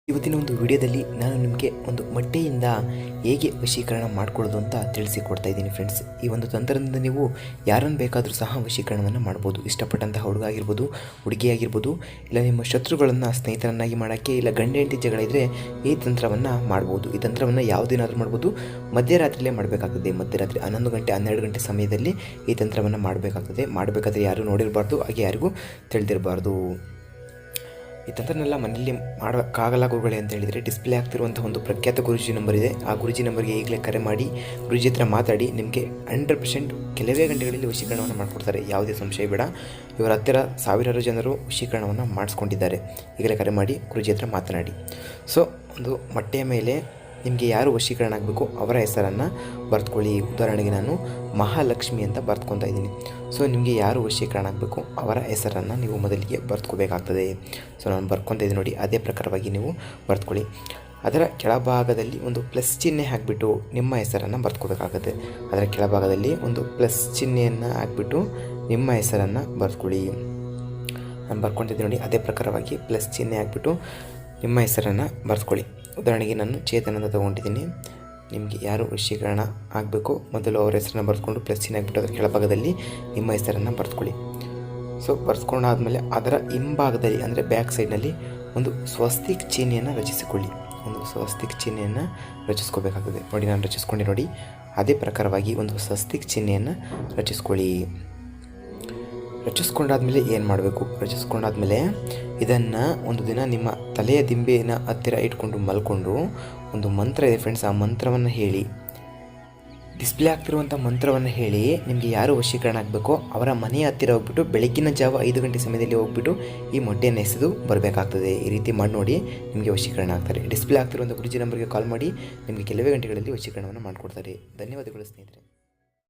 ಇವತ್ತಿನ ಒಂದು ವಿಡಿಯೋದಲ್ಲಿ ನಾನು ನಿಮಗೆ ಒಂದು ಮೊಟ್ಟೆಯಿಂದ ಹೇಗೆ ವಶೀಕರಣ ಮಾಡ್ಕೊಳ್ಳೋದು ಅಂತ ತಿಳಿಸಿಕೊಡ್ತಾ ಇದ್ದೀನಿ ಫ್ರೆಂಡ್ಸ್. ಈ ಒಂದು ತಂತ್ರದಿಂದ ನೀವು ಯಾರನ್ನು ಬೇಕಾದರೂ ಸಹ ವಶೀಕರಣವನ್ನು ಮಾಡ್ಬೋದು. ಇಷ್ಟಪಟ್ಟಂತಹ ಹುಡುಗ ಆಗಿರ್ಬೋದು, ಹುಡುಗಿ ಆಗಿರ್ಬೋದು, ಇಲ್ಲ ನಿಮ್ಮ ಶತ್ರುಗಳನ್ನು ಸ್ನೇಹಿತರನ್ನಾಗಿ ಮಾಡೋಕ್ಕೆ, ಇಲ್ಲ ಗಂಡ ಹೆಂಡತಿ ಜಗಳ ಇದ್ದರೆ ಈ ತಂತ್ರವನ್ನು ಮಾಡ್ಬೋದು. ಈ ತಂತ್ರವನ್ನು ಯಾವುದೇನಾದರೂ ಮಾಡ್ಬೋದು. ಮಧ್ಯರಾತ್ರಿಯಲ್ಲೇ ಮಾಡಬೇಕಾಗ್ತದೆ. ಮಧ್ಯರಾತ್ರಿ 11 ಗಂಟೆ 12 ಗಂಟೆ ಸಮಯದಲ್ಲಿ ಈ ತಂತ್ರವನ್ನು ಮಾಡಬೇಕಾಗ್ತದೆ. ಮಾಡಬೇಕಾದ್ರೆ ಯಾರೂ ನೋಡಿರಬಾರ್ದು, ಹಾಗೆ ಯಾರಿಗೂ ತಿಳಿದಿರಬಾರ್ದು. ಈ ತಂತ್ರನೆಲ್ಲ ಮನೆಯಲ್ಲಿ ಮಾಡೋಕ್ಕಾಗಲ್ಲ ಗುರುಗಳೇ ಅಂತ ಹೇಳಿದರೆ ಡಿಸ್ಪ್ಲೇ ಆಗ್ತಿರುವಂಥ ಒಂದು ಪ್ರಖ್ಯಾತ ಗುರುಜಿ ನಂಬರ್ ಇದೆ. ಆ ಗುರುಜಿ ನಂಬರ್ಗೆ ಈಗಲೇ ಕರೆ ಮಾಡಿ ಗುರುಜಿ ಹತ್ರ ಮಾತಾಡಿ ನಿಮಗೆ 100% ಕೆಲವೇ ಗಂಟೆಗಳಲ್ಲಿ ವಶೀಕರಣವನ್ನು ಮಾಡಿಕೊಡ್ತಾರೆ. ಯಾವುದೇ ಸಂಶಯ ಬೇಡ. ಇವರ ಹತ್ತಿರ ಸಾವಿರಾರು ಜನರು ವಶೀಕರಣವನ್ನು ಮಾಡಿಸ್ಕೊಂಡಿದ್ದಾರೆ. ಈಗಲೇ ಕರೆ ಮಾಡಿ ಗುರುಜಿ ಹತ್ರ ಮಾತನಾಡಿ. ಸೊ ಒಂದು ಮೊಟ್ಟೆಯ ಮೇಲೆ ನಿಮಗೆ ಯಾರು ವಶೀಕರಣ ಆಗಬೇಕು ಅವರ ಹೆಸರನ್ನು ಬರೆದುಕೊಳ್ಳಿ. ಉದಾಹರಣೆಗೆ ನಾನು ಮಹಾಲಕ್ಷ್ಮಿ ಅಂತ ಬರ್ತ್ಕೊತಾ ಇದ್ದೀನಿ. ಸೊ ನಿಮಗೆ ಯಾರು ವಶೀಕರಣ ಆಗಬೇಕು ಅವರ ಹೆಸರನ್ನು ನೀವು ಮೊದಲಿಗೆ ಬರ್ತ್ಕೋಬೇಕಾಗ್ತದೆ. ಸೊ ನಾನು ಬರ್ಕೊತಾ ಇದ್ದೀನಿ ನೋಡಿ, ಅದೇ ಪ್ರಕಾರವಾಗಿ ನೀವು ಬರ್ತ್ಕೊಳ್ಳಿ. ಅದರ ಕೆಳಭಾಗದಲ್ಲಿ ಒಂದು ಪ್ಲಸ್ ಚಿಹ್ನೆ ಹಾಕಿಬಿಟ್ಟು ನಿಮ್ಮ ಹೆಸರನ್ನು ಬರ್ತ್ಕೋಬೇಕಾಗುತ್ತೆ. ಅದರ ಕೆಳಭಾಗದಲ್ಲಿ ಒಂದು ಪ್ಲಸ್ ಚಿಹ್ನೆಯನ್ನು ಹಾಕಿಬಿಟ್ಟು ನಿಮ್ಮ ಹೆಸರನ್ನು ಬರ್ತ್ಕೊಳ್ಳಿ. ನಾನು ಬರ್ಕೊತಿದ್ದೀನಿ ನೋಡಿ, ಅದೇ ಪ್ರಕಾರವಾಗಿ ಪ್ಲಸ್ ಚಿಹ್ನೆ ಹಾಕಿಬಿಟ್ಟು ನಿಮ್ಮ ಹೆಸರನ್ನು ಬರ್ತ್ಕೊಳ್ಳಿ. ಉದಾಹರಣೆಗೆ ನಾನು ಚೇತನ್ ಅಂತ ತೊಗೊಂಡಿದ್ದೀನಿ. ನಿಮಗೆ ಯಾರು ವಶೀಕರಣ ಆಗಬೇಕು ಮೊದಲು ಅವರ ಹೆಸರನ್ನು ಬರೆದುಕೊಂಡು ಪ್ಲಸ್ ಚಿಹ್ನೆ ಹಾಕಿಬಿಟ್ಟು ಅದರ ಕೆಳಭಾಗದಲ್ಲಿ ನಿಮ್ಮ ಹೆಸರನ್ನು ಬರ್ತ್ಕೊಳ್ಳಿ. ಸೊ ಬರ್ಸ್ಕೊಂಡಾದಮೇಲೆ ಅದರ ಹಿಂಭಾಗದಲ್ಲಿ ಅಂದರೆ ಬ್ಯಾಕ್ ಸೈಡ್ನಲ್ಲಿ ಒಂದು ಸ್ವಸ್ತಿಕ್ ಚಿಹ್ನೆಯನ್ನು ರಚಿಸಿಕೊಳ್ಳಿ. ಒಂದು ಸ್ವಸ್ತಿಕ್ ಚಿಹ್ನೆಯನ್ನು ರಚಿಸ್ಕೋಬೇಕಾಗ್ತದೆ ನೋಡಿ. ನಾನು ರಚಿಸ್ಕೊಂಡೆ ನೋಡಿ, ಅದೇ ಪ್ರಕಾರವಾಗಿ ಒಂದು ಸ್ವಸ್ತಿಕ್ ಚಿಹ್ನೆಯನ್ನು ರಚಿಸ್ಕೊಳ್ಳಿ. ರಚಿಸ್ಕೊಂಡಾದ್ಮೇಲೆ ಏನು ಮಾಡಬೇಕು? ರಚಿಸ್ಕೊಂಡಾದ್ಮೇಲೆ ಇದನ್ನು ಒಂದು ದಿನ ನಿಮ್ಮ ತಲೆಯ ದಿಂಬಿನ ಹತ್ತಿರ ಇಟ್ಕೊಂಡು ಮಲ್ಕೊಂಡು ಒಂದು ಮಂತ್ರ ಇದೆ ಫ್ರೆಂಡ್ಸ್, ಆ ಮಂತ್ರವನ್ನು ಹೇಳಿ, ಡಿಸ್ಪ್ಲೇ ಆಗ್ತಿರುವಂಥ ಮಂತ್ರವನ್ನು ಹೇಳಿ ನಿಮಗೆ ಯಾರು ವಶೀಕರಣ ಆಗಬೇಕೋ ಅವರ ಮನೆಯ ಹತ್ತಿರ ಹೋಗ್ಬಿಟ್ಟು ಬೆಳಗ್ಗಿನ ಜಾವ 5 ಗಂಟೆ ಸಮಯದಲ್ಲಿ ಹೋಗ್ಬಿಟ್ಟು ಈ ಮೊಟ್ಟೆಯನ್ನು ಎಸೆದು ಬರಬೇಕಾಗ್ತದೆ. ಈ ರೀತಿ ಮಾಡಿ ನೋಡಿ, ನಿಮಗೆ ವಶೀಕರಣ ಆಗ್ತಾರೆ. ಡಿಸ್ಪ್ಲೇ ಆಗ್ತಿರುವಂಥ ಗುರುಜಿ ನಂಬರ್ಗೆ ಕಾಲ್ ಮಾಡಿ ನಿಮಗೆ ಕೆಲವೇ ಗಂಟೆಗಳಲ್ಲಿ ವಶೀಕರಣವನ್ನು ಮಾಡಿಕೊಡ್ತಾರೆ. ಧನ್ಯವಾದಗಳು ಸ್ನೇಹಿತರೆ.